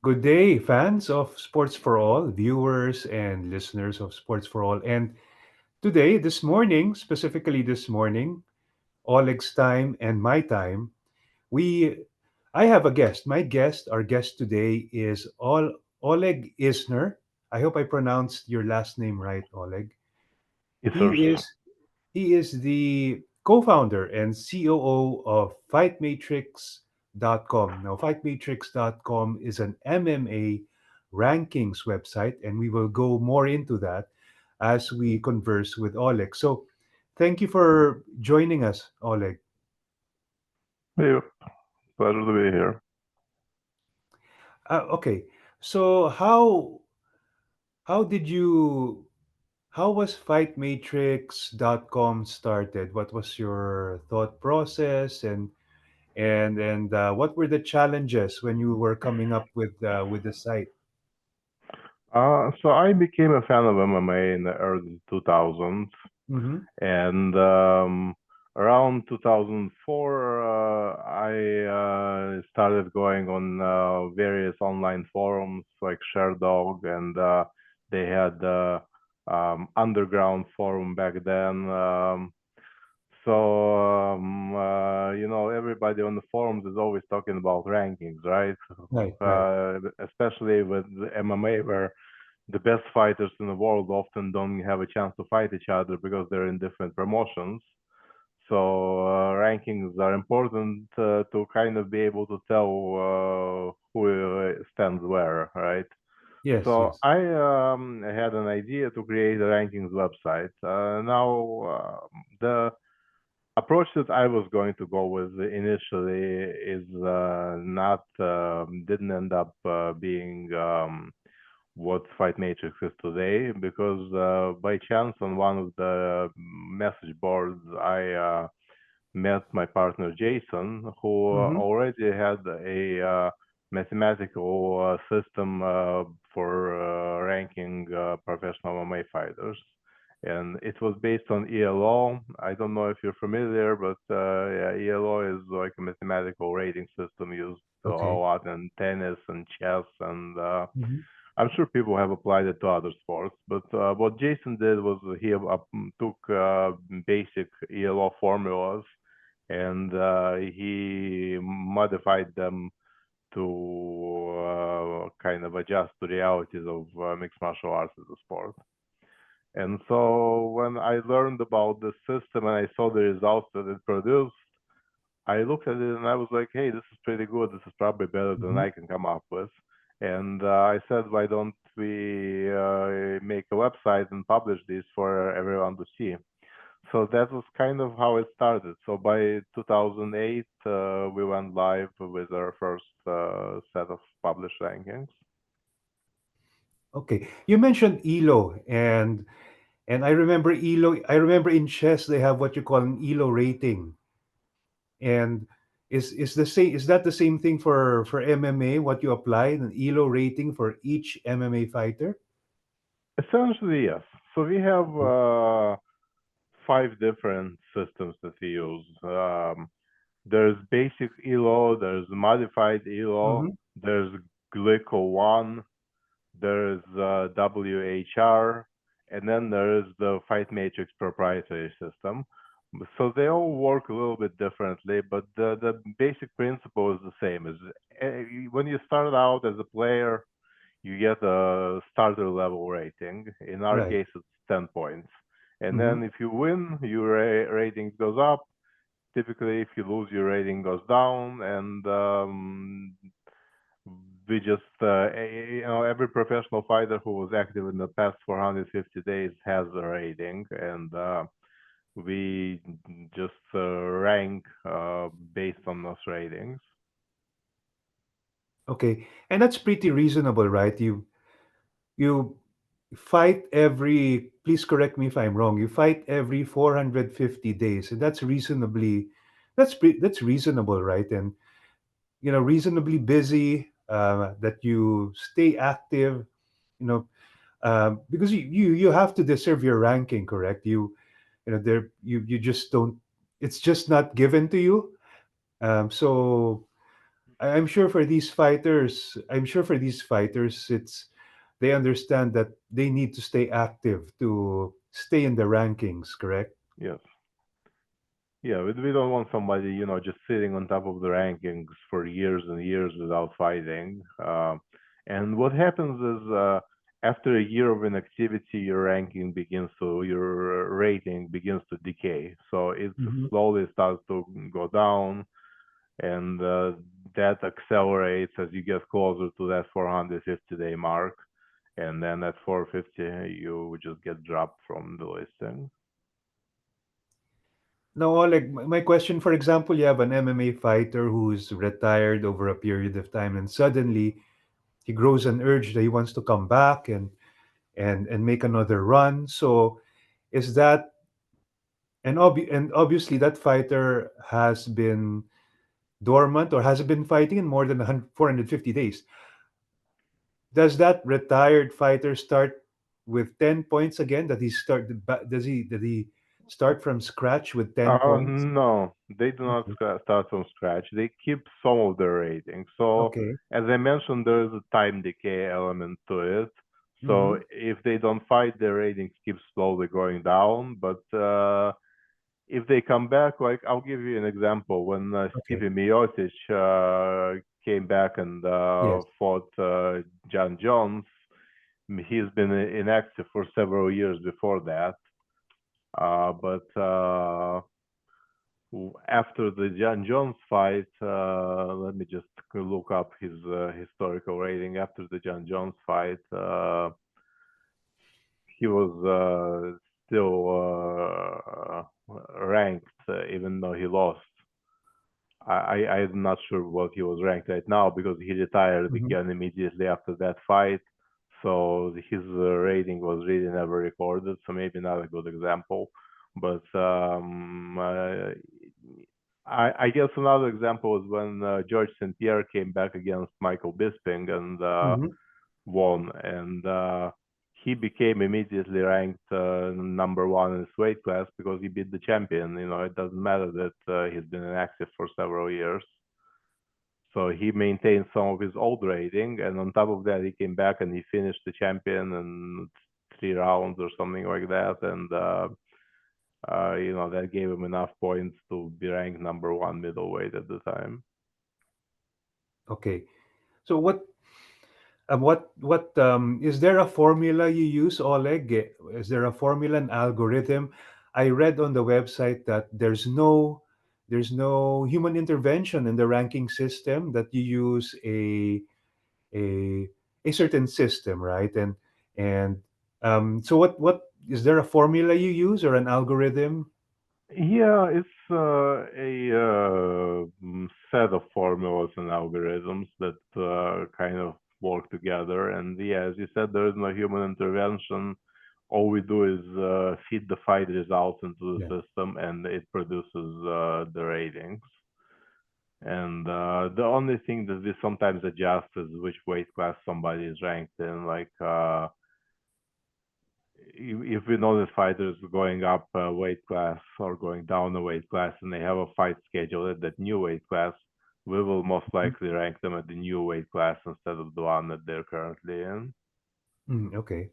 Good day, fans of Sports for All, viewers and listeners of Sports for All. And today, this morning, specifically this morning, Oleg's time and my time, we I have a guest. Our guest today is Oleg Isner. I hope I pronounced your last name right, Oleg. Issers. He is he is the co-founder and COO of Fightmatrix.com. Now, Fightmatrix.com is an MMA rankings website, and we will go more into that as we converse with Oleg. So, thank you for joining us, Oleg. Hey, pleasure to be here. Okay, so how did you how was Fightmatrix.com started? What was your thought process, and what were the challenges when you were coming up with the site? So I became a fan of MMA in the early 2000s, Mm-hmm. and around 2004, I started going on various online forums like Sherdog, and they had underground forum back then. Everybody on the forums is always talking about rankings, right? Right, right. Especially with the MMA, where the best fighters in the world often don't have a chance to fight each other because they're in different promotions. So rankings are important to kind of be able to tell who stands where, right? Yes, So yes. I had an idea to create a rankings website. The approach that I was going to go with initially is not didn't end up being what Fight Matrix is today, because by chance on one of the message boards I met my partner Jason, who Mm-hmm. already had a mathematical system for ranking professional MMA fighters. And it was based on ELO. I don't know if you're familiar, but yeah, ELO is like a mathematical rating system used a Okay. lot in tennis and chess, and Mm-hmm. I'm sure people have applied it to other sports. But what Jason did was he took basic ELO formulas and he modified them to kind of adjust to realities of mixed martial arts as a sport. And so when I learned about the system and I saw the results that it produced, I looked at it and I was like, hey, this is pretty good. This is probably better than Mm-hmm. I can come up with. And I said, why don't we make a website and publish this for everyone to see? So that was kind of how it started. So by 2008, we went live with our first set of published rankings. Okay. You mentioned ELO, and I remember ELO. I remember in chess they have what you call an ELO rating, and is that the same thing for MMA? What you apply an ELO rating for each MMA fighter? Essentially, yes. So we have five different systems that we use. There's basic ELO, there's modified ELO, Mm-hmm. there's Glico 1, there's WHR, and then there's the Fight Matrix proprietary system. So they all work a little bit differently, but the basic principle is the same. Is when you start out as a player, you get a starter level rating. In our Right. case, it's 10 points. And Mm-hmm. then if you win, your rating goes up. Typically, if you lose, your rating goes down, and we just every professional fighter who was active in the past 450 days has a rating, and we just rank based on those ratings. Okay, and that's pretty reasonable, right? You fight every. Please correct me if I'm wrong. You fight every 450 days, and that's reasonably. That's reasonable, right? And reasonably busy. That you stay active. You know, because you have to deserve your ranking, correct? There you just don't. It's just not given to you. So I'm sure for these fighters, it's they understand that they need to stay active to stay in the rankings, correct? Yes. Yeah, we don't want somebody, just sitting on top of the rankings for years and years without fighting. And what happens is, after a year of inactivity, your rating begins to decay. So it Hmm. slowly starts to go down, and that accelerates as you get closer to that 450-day mark. And then at 450, you just get dropped from the listing. Now, Oleg, my question, for example, you have an MMA fighter who's retired over a period of time, and suddenly he grows an urge that he wants to come back and make another run. So, is that and obviously that fighter has been dormant or has been fighting in more than 450 days. Does that retired fighter start with 10 points again? Does he start from scratch with 10 points? No, they do not Okay. start from scratch. They keep some of their ratings. So, Okay. as I mentioned, there is a time decay element to it. So, Mm-hmm. if they don't fight, their ratings keep slowly going down. But if they come back, like I'll give you an example. When Okay. Stipe Miocic came back and Yes. fought John Jones, he's been inactive for several years before that. But after the John Jones fight, let me just look up his historical rating. After the John Jones fight, he was still ranked, even though he lost. I'm not sure what he was ranked right now because he retired Mm-hmm. again immediately after that fight. So his rating was really never recorded. So maybe not a good example. But I guess another example is when George St. Pierre came back against Michael Bisping and Mm-hmm. won. And he became immediately ranked number one in his weight class because he beat the champion. It doesn't matter that he's been inactive for several years. So he maintained some of his old rating, and on top of that, he came back and he finished the champion in 3 rounds or something like that, and that gave him enough points to be ranked number one middleweight at the time. Okay. So what is there a formula you use, Oleg? Is there a formula, an algorithm? I read on the website that there's no human intervention in the ranking system, that you use a a certain system, right? And so what is there a formula you use or an algorithm? Yeah, it's set of formulas and algorithms that kind of work together. And yeah, as you said, there is no human intervention. All we do is feed the fight results into Yeah. the system, and it produces the ratings. And the only thing that we sometimes adjust is which weight class somebody is ranked in. Like if we know that fighters going up a weight class or going down a weight class and they have a fight scheduled at that new weight class, we will most Mhm. likely rank them at the new weight class instead of the one that they're currently in. Okay.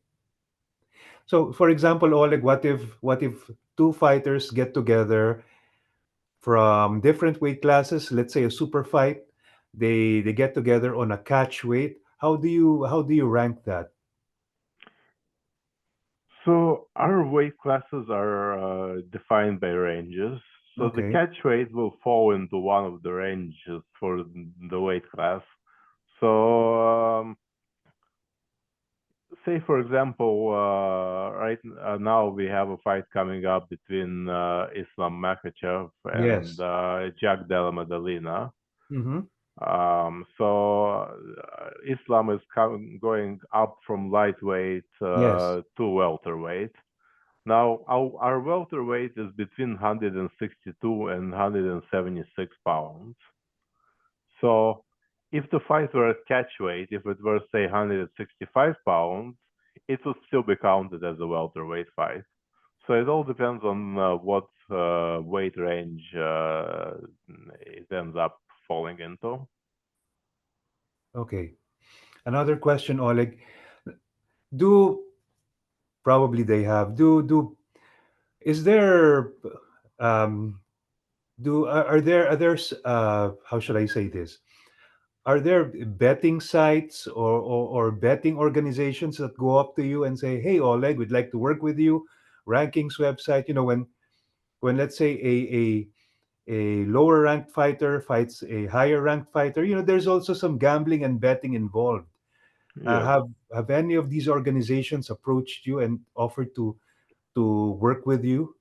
So, for example, Oleg, what if two fighters get together from different weight classes? Let's say a super fight. They get together on a catch weight. How do you rank that? So our weight classes are defined by ranges. So the Okay. catch weight will fall into one of the ranges for the weight class. So say for example, right now we have a fight coming up between Islam Makhachev and Yes. Jack Della Maddalena. Mm-hmm. So Islam is going up from lightweight Yes. to welterweight. Now our welterweight is between 162 and 176 pounds. So if the fight were at catch weight, if it were say 165 pounds, it would still be counted as a welterweight fight. So it all depends on what weight range it ends up falling into. Okay. Another question, Oleg. Do Probably they have. Do Is there um do are there how should I say this? Are there betting sites or betting organizations that go up to you and say, "Hey, Oleg, we'd like to work with you"? Rankings website, when let's say a lower ranked fighter fights a higher ranked fighter, there's also some gambling and betting involved. Yes. Have any of these organizations approached you and offered to work with you?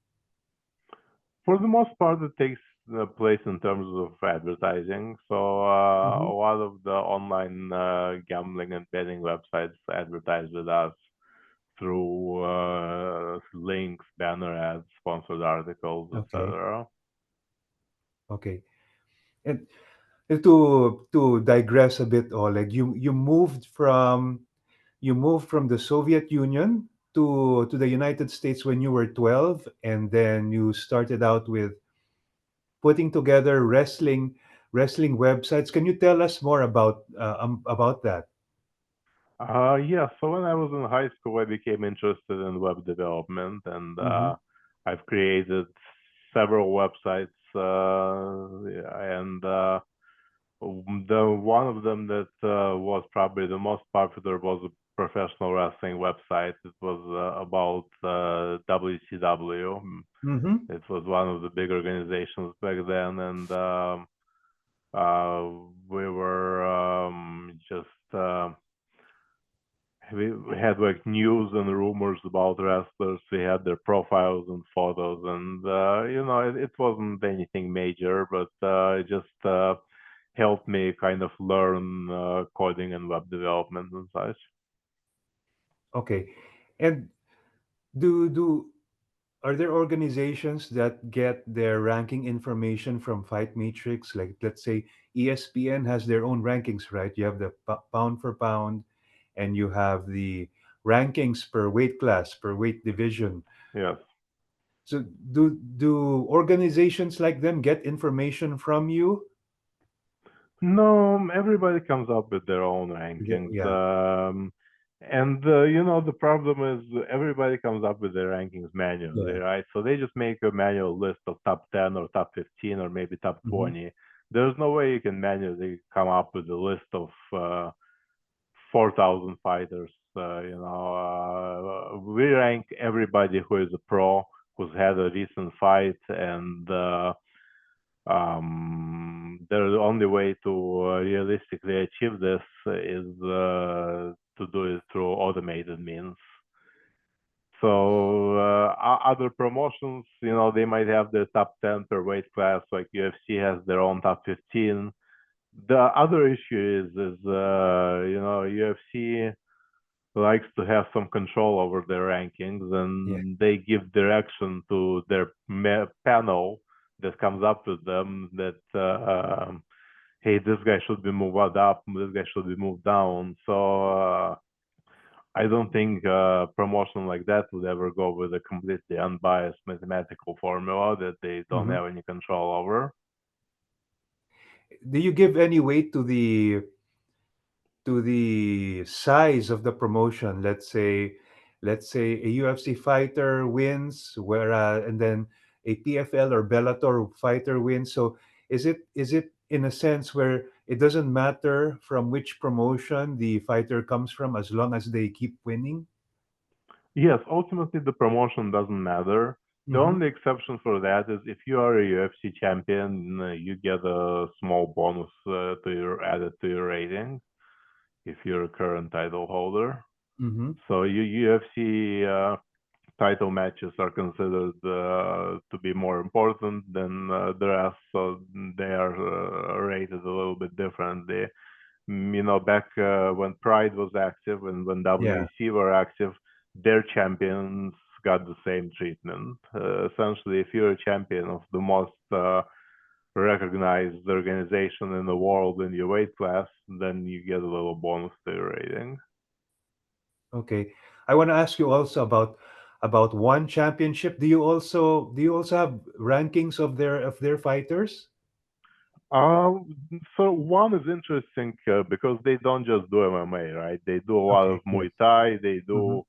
For the most part, it takes place in terms of advertising. So Hmm. a lot of the online gambling and betting websites advertise with us through links, banner ads, sponsored articles, Okay. etc. Okay. And to digress a bit, Oleg, you moved from the Soviet Union to the United States when you were 12, and then you started out with putting together wrestling websites. Can you tell us more about that? Yeah, so when I was in high school, I became interested in web development, and Hmm. I've created several websites, and the one of them that was probably the most popular was a professional wrestling website. It was about WCW. Hmm. It was one of the big organizations back then, and uh, we were just we had like news and rumors about wrestlers. We had their profiles and photos, and it wasn't anything major, but it just helped me kind of learn coding and web development and such. Okay. And do are there organizations that get their ranking information from Fightmatrix? Like, let's say ESPN has their own rankings, right? You have the pound for pound, and you have the rankings per weight class, per weight division. Yes. So, do organizations like them get information from you? No, everybody comes up with their own rankings. Yeah, And the problem is everybody comes up with their rankings manually, yeah. right? So they just make a manual list of top 10 or top 15 or maybe top Hmm. 20. There's no way you can manually come up with a list of 4,000 fighters. We rank everybody who is a pro, who's had a recent fight, and the only way to realistically achieve this is to do it through automated means. So other promotions, they might have their top 10 per weight class, like UFC has their own top 15. The other issue is UFC likes to have some control over their rankings, Yeah. and they give direction to their panel that comes up with them that hey, this guy should be moved up, this guy should be moved down. So I don't think promotion like that would ever go with a completely unbiased mathematical formula that they don't Hmm. have any control over. Do you give any weight to the size of the promotion? Let's say a UFC fighter wins, and then a PFL or Bellator fighter wins. So is it in a sense where it doesn't matter from which promotion the fighter comes from as long as they keep winning? Yes, ultimately the promotion doesn't matter. The Hmm. only exception for that is if you are a UFC champion, you get a small bonus added to your rating if you're a current title holder. Hmm. So UFC title matches are considered to be more important than the rest, so they are rated a little bit differently. Back when Pride was active and when Yeah. WEC were active, their champions got the same treatment. Essentially, if you're a champion of the most recognized organization in the world in your weight class, then you get a little bonus to your rating. Okay. I want to ask you also about one championship. Do you also have rankings of their fighters? Um, so one is interesting because they don't just do MMA, right? They do a lot of Okay, Muay yes. Thai, they Hmm. do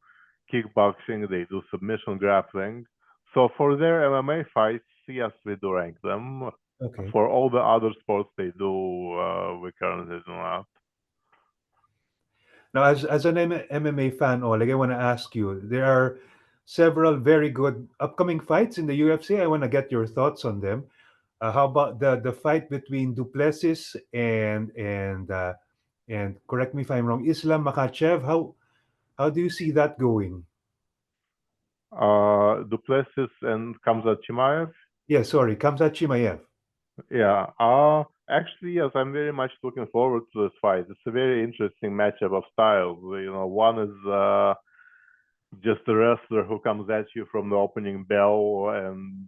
kickboxing, they do submission grappling. So for their MMA fights, yes, we do rank them. Okay. For all the other sports they do, we currently do not. Now, as an MMA fan, Oleg, I want to ask you, there are several very good upcoming fights in the UFC. I want to get your thoughts on them. How about the fight between Duplessis and correct me if I'm wrong, Islam Makhachev? How do you see that going? Duplessis and Khamzat Chimaev. Yeah, sorry, Khamzat Chimaev. Yeah. Actually, yes, I'm very much looking forward to this fight. It's a very interesting matchup of styles. One is just a wrestler who comes at you from the opening bell and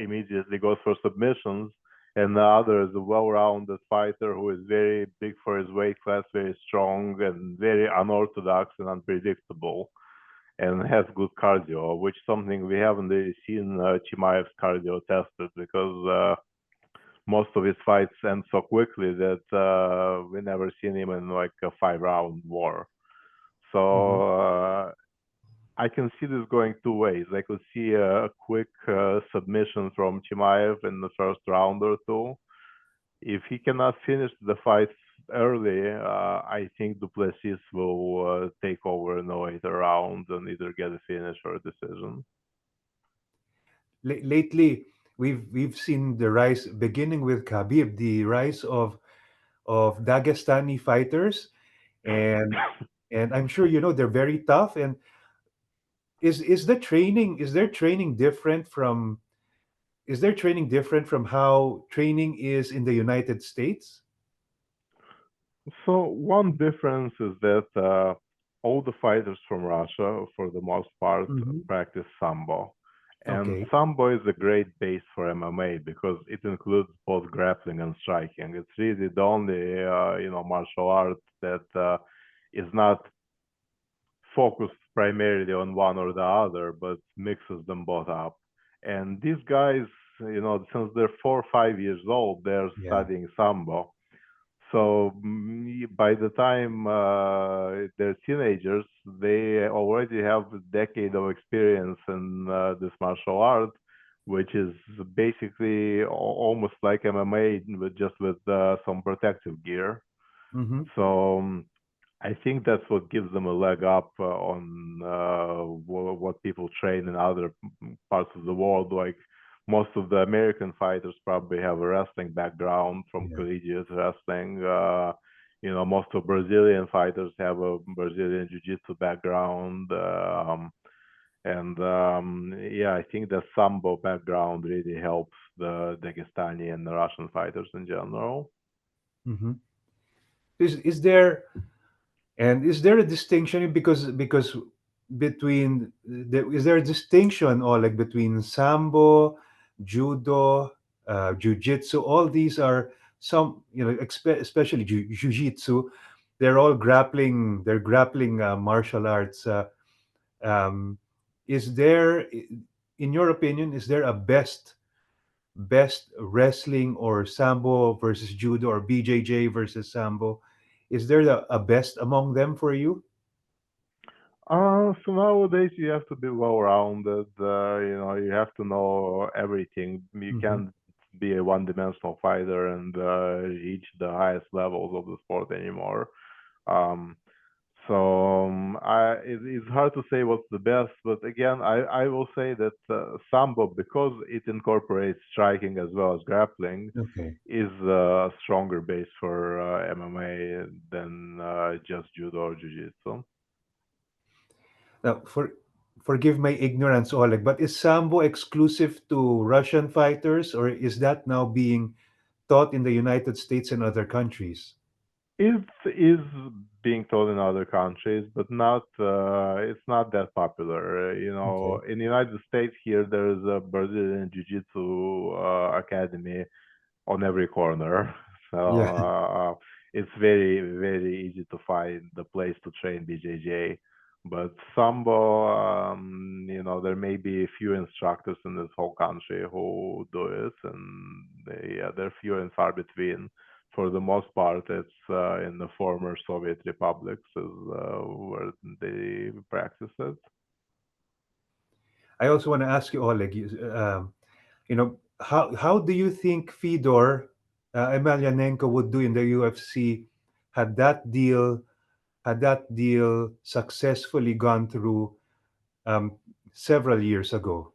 immediately goes for submissions, and the other is a well-rounded fighter who is very big for his weight class, very strong, and very unorthodox and unpredictable, and has good cardio, which is something we haven't really seen Chimaev's cardio tested because most of his fights end so quickly that we never seen him in like a 5 round war. Hmm. So I can see this going two ways. I could see a quick submission from Chimaev in the first round or two. If he cannot finish the fight early, I think Duplessis will take over in the later round and either get a finish or a decision. Lately, we've seen the rise, beginning with Khabib, the rise of Dagestani fighters, and and I'm sure you know they're very tough. And is their training different from how training is in the United States? So one difference is that all the fighters from Russia, for the most part, Hmm. practice sambo, and Okay. sambo is a great base for MMA because it includes both grappling and striking. It's really the only martial art that is not focused primarily on one or the other, but mixes them both up. And these guys, since they're 4 or 5 years old, they're Yeah. studying sambo, so by the time they're teenagers, they already have a decade of experience in this martial art, which is basically almost like MMA, but just with some protective gear. Hmm. So I think that's what gives them a leg up on what people train in other parts of the world. Like most of the American fighters probably have a wrestling background from Yeah. collegiate wrestling. Most of Brazilian fighters have a Brazilian jiu-jitsu background. Yeah, I think the sambo background really helps the Dagestani and the Russian fighters in general. Hmm. Is there is there a distinction because between is there a distinction or like between sambo, judo, jiu-jitsu? All these are some especially jiu-jitsu. They're all grappling. They're grappling martial arts. Um, is there, in your opinion, is there a best wrestling or sambo versus judo or BJJ versus sambo? Is there a best among them for you? So nowadays you have to be well-rounded. You have to know everything. You Hmm. can't be a one-dimensional fighter and reach the highest levels of the sport anymore. Um, it's hard to say what's the best, but again, I will say that sambo, because it incorporates striking as well as grappling, Okay. is a stronger base for MMA than just judo or jiu-jitsu. Now, forgive my ignorance, Oleg, but is sambo exclusive to Russian fighters, or is that now being taught in the United States and other countries? It is being taught in other countries, but not. It's not that popular. Okay. In the United States, here there is a Brazilian Jiu-Jitsu academy on every corner, so Yeah. it's very very easy to find the place to train BJJ. But sambo, there may be a few instructors in this whole country who do it, and yeah, they're few and far between. For the most part, it's in the former Soviet republics is where they practice it. I also want to ask you, Oleg, how do you think Fedor Emelianenko would do in the UFC had that deal successfully gone through um, several years ago?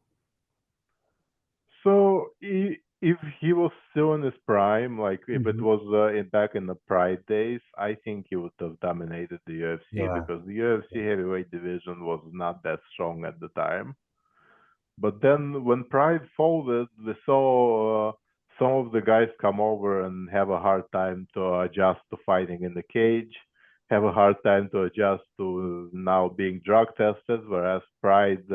So if he was still in his prime, like if it Hmm. was back in the Pride days, I think he would have dominated the UFC Yeah. because the UFC heavyweight division was not that strong at the time. But then when Pride folded, we saw some of the guys come over and have a hard time to adjust to fighting in the cage, have a hard time to adjust to now being drug tested, whereas Pride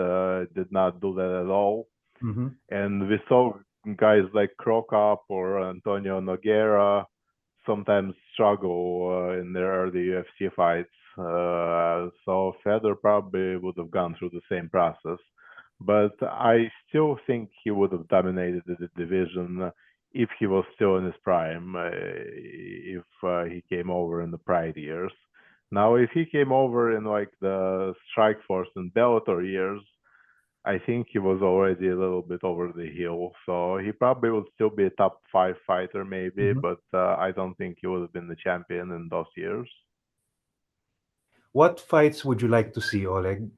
did not do that at all. Hmm. And we saw guys like Krokop or Antonio Nogueira sometimes struggle in their early UFC fights. So Fedor probably would have gone through the same process. But I still think he would have dominated the division if he was still in his prime, if he came over in the Pride years. Now, if he came over in like the Strikeforce and Bellator years, I think he was already a little bit over the hill, so he probably would still be a top five fighter, maybe, Hmm. but I don't think he would have been the champion in those years. What fights would you like to see, Oleg?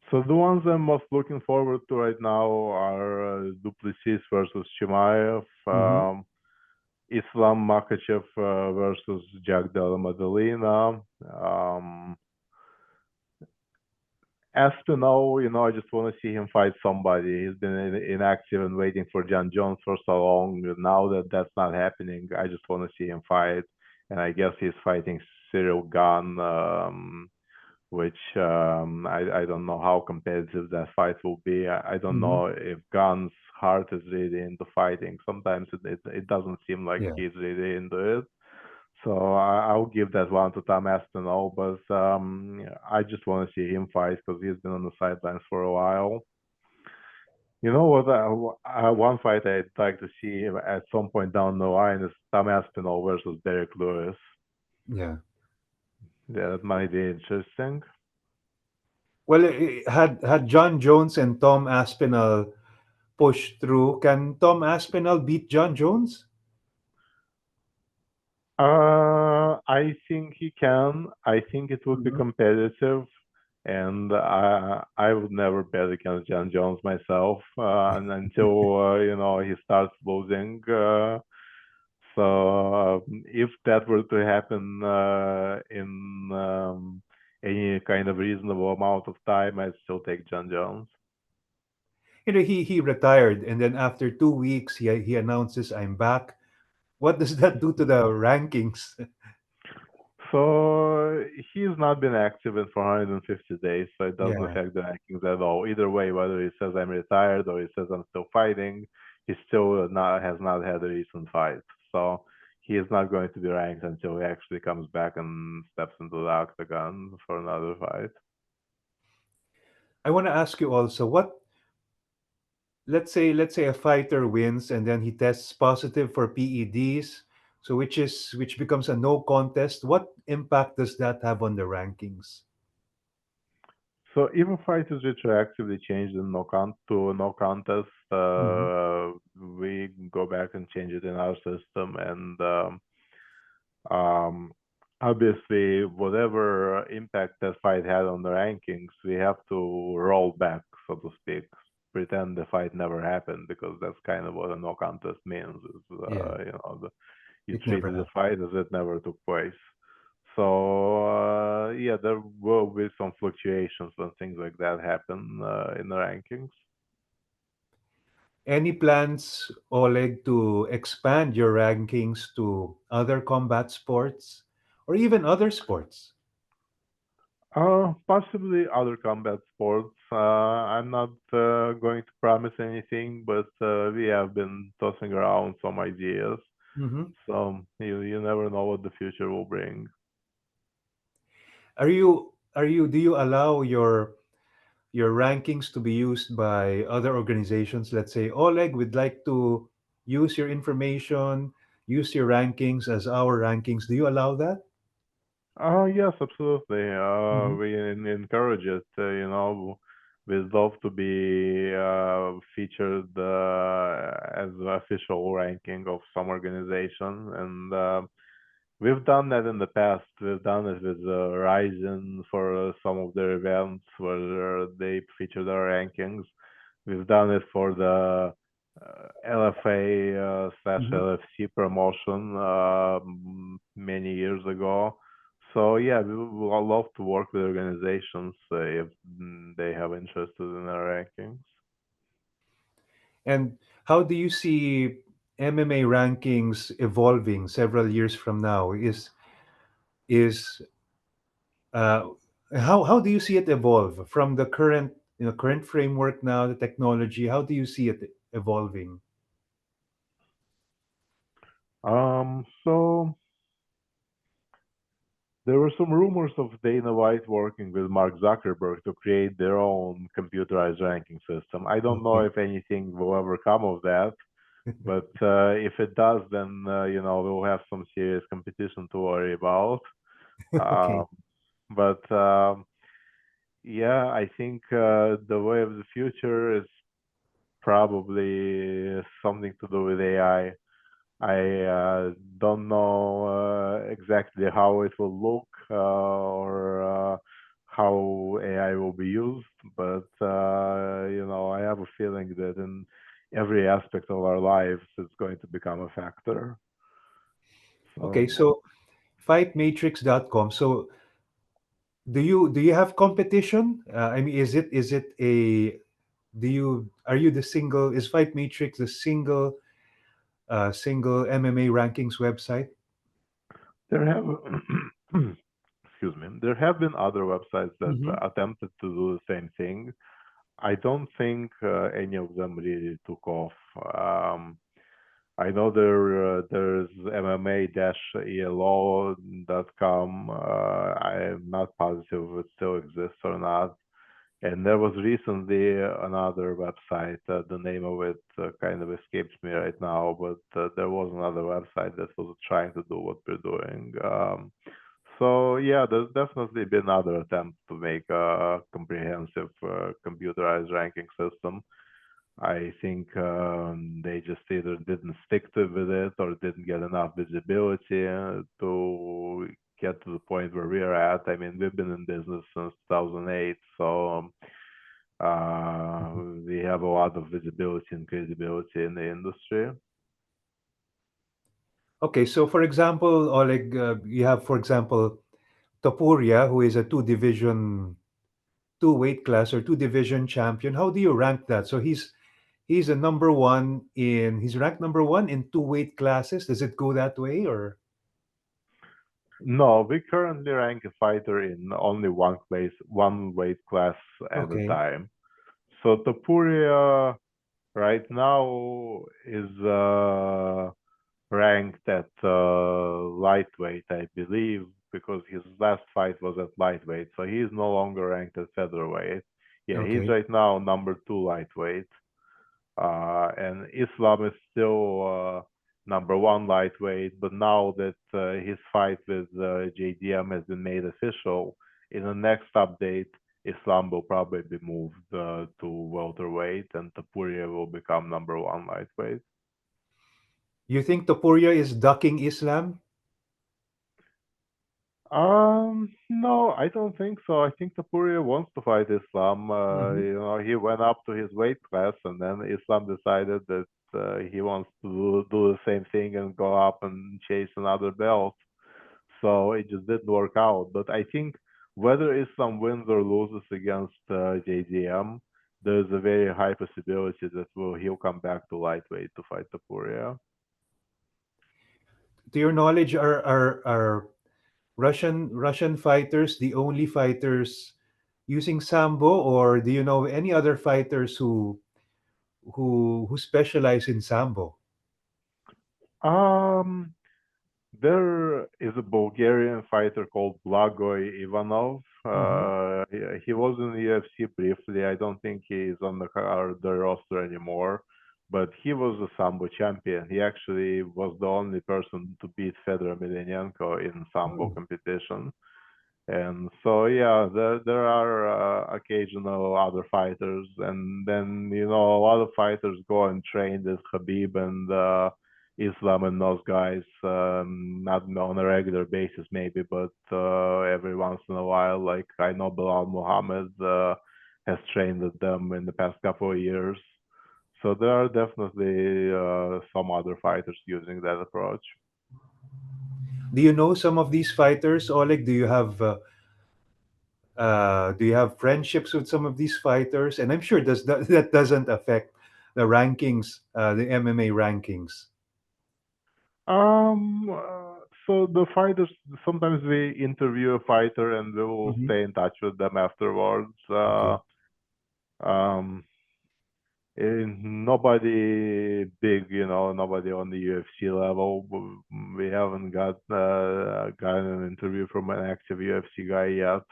So the ones I'm most looking forward to right now are Duplessis versus Chimaev, Hmm. Islam Makhachev versus Jack Della Maddalena, Aspinall, I just want to see him fight somebody. He's been inactive and waiting for John Jones for so long. Now that that's not happening, I just want to see him fight. And I guess he's fighting Cyril Gahn, which I don't know how competitive that fight will be. I don't Hmm. know if Gahn's heart is really into fighting. Sometimes it doesn't seem like Yeah. he's really into it. So I'll give that one to Tom Aspinall, but I just want to see him fight because he's been on the sidelines for a while. You know what? One fight I'd like to see at some point down the line is Tom Aspinall versus Derek Lewis. Yeah. Yeah, that might be interesting. Well, had John Jones and Tom Aspinall pushed through, can Tom Aspinall beat John Jones? I think he can. I think it would be Hmm. competitive, and I would never bet against John Jones myself and until he starts losing. So if that were to happen in any kind of reasonable amount of time, I'd still take John Jones. He retired, and then after 2 weeks, he announces, "I'm back." What does that do to the rankings? So he's not been active in 450 days, so it doesn't Yeah, affect the rankings at all. Either way, whether he says I'm retired or he says I'm still fighting, he still not has not had a recent fight. So he is not going to be ranked until he actually comes back and steps into the octagon for another fight. I want to ask you also, what let's say a fighter wins and then he tests positive for PEDs, so which becomes a no contest. What impact does that have on the rankings? So if a fight is retroactively changed in to no contest, Hmm. we go back and change it in our system, and Um, obviously, whatever impact that fight had on the rankings, we have to roll back, so to speak, pretend the fight never happened, because that's kind of what a no contest means. Is, Yeah, you it never treated the happened. fight as it never took place. So yeah, there will be some fluctuations when things like that happen in the rankings. Any plans, Oleg, to expand your rankings to other combat sports or even other sports? Possibly other combat sports. I'm not going to promise anything, but we have been tossing around some ideas. Hmm. So you never know what the future will bring. Are you? do you allow your rankings to be used by other organizations? Let's say, Oleg, we'd like to use your information, use your rankings as our rankings. Do you allow that? Yes, absolutely. Hmm. We encourage it. We'd love to be featured as the official ranking of some organization, and we've done that in the past. We've done it with Ryzen for some of their events where they feature their rankings. We've done it for the LFA slash Hmm. LFC promotion many years ago. So yeah, we would love to work with organizations if they have interest in our rankings. And how do you see MMA rankings evolving several years from now? Is how do you see it evolve from the current, current framework now, the technology? How do you see it evolving? So there were some rumors of Dana White working with Mark Zuckerberg to create their own computerized ranking system. I don't know Okay. if anything will ever come of that, but if it does, then we'll have some serious competition to worry about. Um, Okay. but yeah, I think the way of the future is probably something to do with AI. I don't know exactly how it will look or how AI will be used, but I have a feeling that in every aspect of our lives, it's going to become a factor. Okay. So So fightmatrix.com. So do you have competition? I mean, is it a do you are you the single is Fight Matrix the single MMA rankings website? there have, excuse me, there have been other websites that Hmm. attempted to do the same thing. I don't think any of them really took off. I know there's MMA-ELO.com. I am not positive if it still exists or not. And there was recently another website. The name of it kind of escapes me right now, but there was another website that was trying to do what we're doing. So yeah, there's definitely been other attempts to make a comprehensive computerized ranking system. I think they just either didn't stick to with it or didn't get enough visibility to get to the point where we're at. I mean, we've been in business since 2008, so we have a lot of visibility and credibility in the industry. Okay, so for example, Oleg, you have, for example, Topuria, who is a two weight class or two division champion. How do you rank that? So he's a number one he's ranked number one in two weight classes. Does it go that way or? No, we currently rank a fighter in only one place, one weight class at a Okay. time. So Topuria right now is ranked at lightweight, I believe, because his last fight was at lightweight. So he is no longer ranked at featherweight. Yeah, he's Okay. right now number two lightweight. And Islam is still number one lightweight, but now that his fight with JDM has been made official, in the next update, Islam will probably be moved to welterweight, and Tapuria will become number one lightweight. You think Topuria is ducking Islam? No, I don't think so. I think Tapuria wants to fight Islam. Hmm. He went up to his weight class, and then Islam decided that he wants to do the same thing and go up and chase another belt. So it just didn't work out. But I think whether Islam wins or loses against JDM, there's a very high possibility that he'll come back to lightweight to fight Tapuria. To your knowledge, are Russian fighters the only fighters using sambo, or do you know any other fighters who specialize in sambo? Um, There is a Bulgarian fighter called Blagoy Ivanov. Hmm. He was in the UFC briefly. I don't think he's on the roster anymore, but he was a sambo champion. He actually was the only person to beat Fedor Emelianenko in sambo Oh. competition. And so yeah, there are occasional other fighters, and then a lot of fighters go and train with Khabib and Islam and those guys, not on a regular basis maybe, but every once in a while. Like I know Bilal Muhammad has trained with them in the past couple of years. So there are definitely some other fighters using that approach. Do you know some of these fighters, Oleg? Do you have friendships with some of these fighters? And I'm sure that doesn't affect the rankings, the MMA rankings. So the fighters, sometimes we interview a fighter and we will Hmm. stay in touch with them afterwards. Okay. Um, Nobody big, nobody on the UFC level. We haven't gotten an interview from an active UFC guy yet,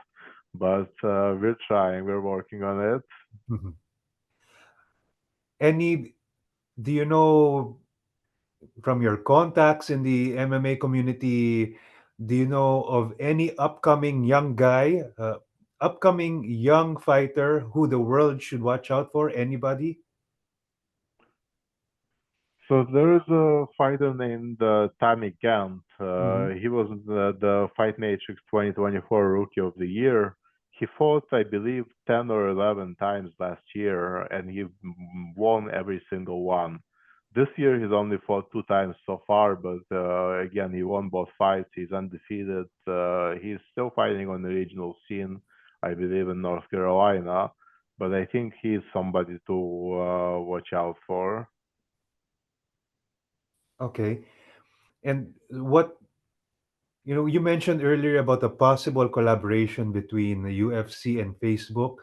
but we're trying. We're working on it. Mhm. Any, do you know from your contacts in the MMA community, do you know of any upcoming young fighter who the world should watch out for? Anybody? So there's a fighter named Tammy Gant. Hmm. He was the Fightmatrix 2024 Rookie of the Year. He fought, I believe, 10 or 11 times last year, and he won every single one. This year, he's only fought 2 times so far, but again, he won both fights. He's undefeated. He's still fighting on the regional scene, I believe, in North Carolina, but I think he's somebody to watch out for. Okay. And you mentioned earlier about a possible collaboration between the UFC and Facebook,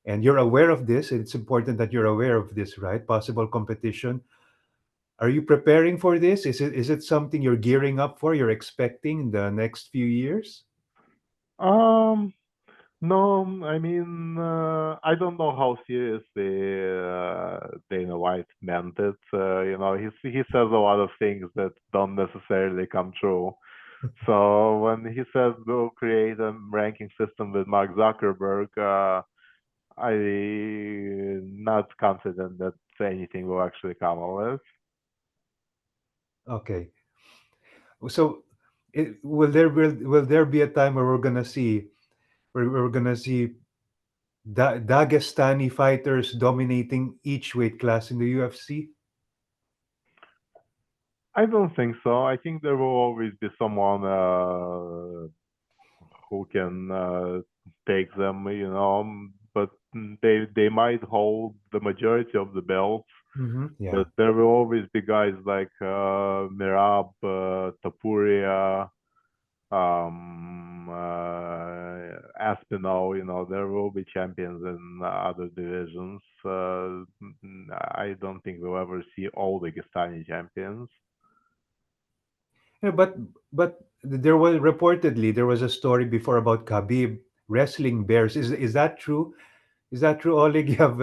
and you're aware of this. It's important that you're aware of this, right? Possible competition. Are you preparing for this? Is it something you're gearing up for? You're expecting in the next few years? Um, no, I mean, I don't know how seriously Dana White meant it. He says a lot of things that don't necessarily come true. So when he says we'll create a ranking system with Mark Zuckerberg, I'm not confident that anything will actually come of it. Okay. So, will there be a time where we're gonna see Dagestani fighters dominating each weight class in the UFC? I don't think so. I think there will always be someone who can take them, but they might hold the majority of the belts, Mm-hmm. but Yeah. there will always be guys like Mirab, Tapuria, Aspinall. There will be champions in other divisions. I don't think we'll ever see all the Dagestani champions. Yeah, but there was a story before about Khabib wrestling bears. Is that true? Is that true, Oleg? You have.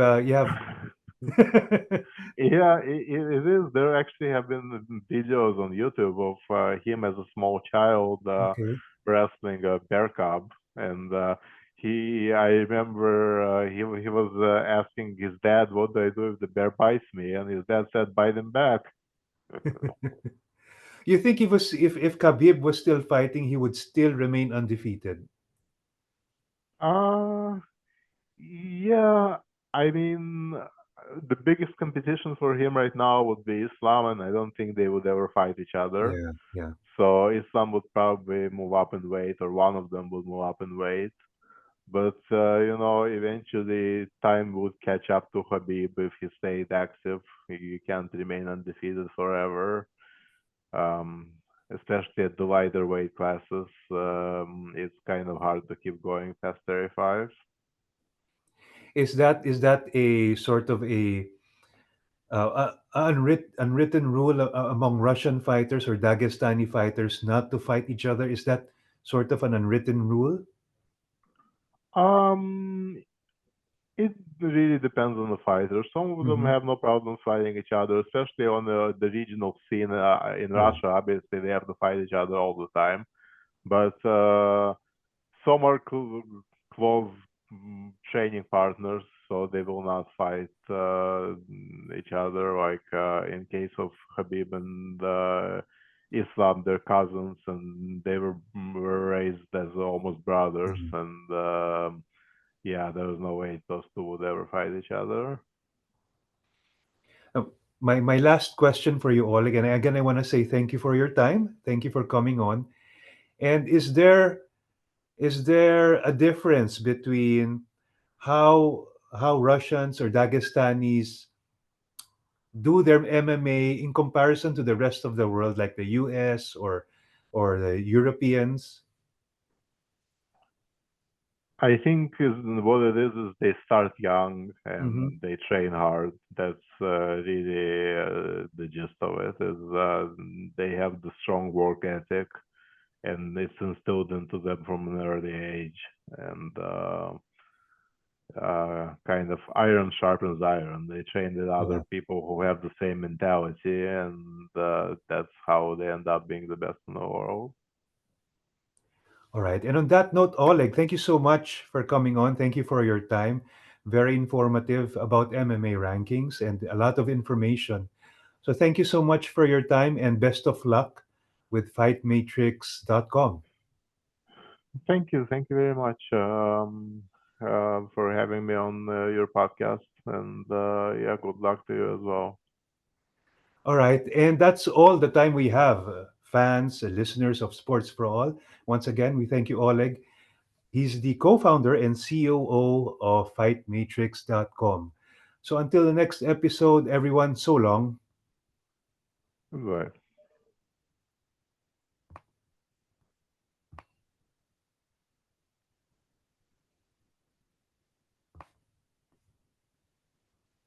Yeah, it is. There actually have been videos on YouTube of him as a small child Okay. wrestling a bear cub, and I remember he was asking his dad, "What do I do if the bear bites me?" And his dad said, "Bite him back." You think if Khabib was still fighting, he would still remain undefeated? Uh yeah. I mean, the biggest competition for him right now would be Islam, and I don't think they would ever fight each other. Yeah, yeah. So Islam would probably move up in weight, or one of them would move up in weight. But eventually time would catch up to Habib if he stayed active. You can't remain undefeated forever, um, especially at the lighter weight classes. It's kind of hard to keep going past 35. Is that a sort of Unwritten rule among Russian fighters or Dagestani fighters not to fight each other? Is that sort of an unwritten rule? Um, it really depends on the fighter. Some of them Mm-hmm. have no problem fighting each other, especially on the regional scene in Yeah. Russia. Obviously, they have to fight each other all the time. But some are close training partners, so they will not fight each other. Like in case of Habib and Islam, they're cousins, and they were raised as almost brothers. Mhm. And yeah, there was no way those two would ever fight each other. Uh, my last question for you, Oleg, and again, I want to say thank you for your time. Thank you for coming on. And is there a difference between how Russians or Dagestanis do their MMA in comparison to the rest of the world, like the US or the Europeans? I think what it is they start young Mm-hmm. and they train hard. That's really the gist of it. Is they have the strong work ethic, and it's instilled into them from an early age. And kind of iron sharpens iron. They train with other Yeah. people who have the same mentality, and that's how they end up being the best in the world. All right. And on that note, Oleg, thank you so much for coming on. Thank you for your time. Very informative about MMA rankings and a lot of information. So thank you so much for your time and best of luck with fightmatrix.com. Thank you very much for having me on your podcast, and yeah, good luck to you as well. All right. And that's all the time we have, fans, listeners of Sports for All. Once again, we thank you, Oleg. He's the co founder and COO of fightmatrix.com. So until the next episode, everyone, so long. Goodbye.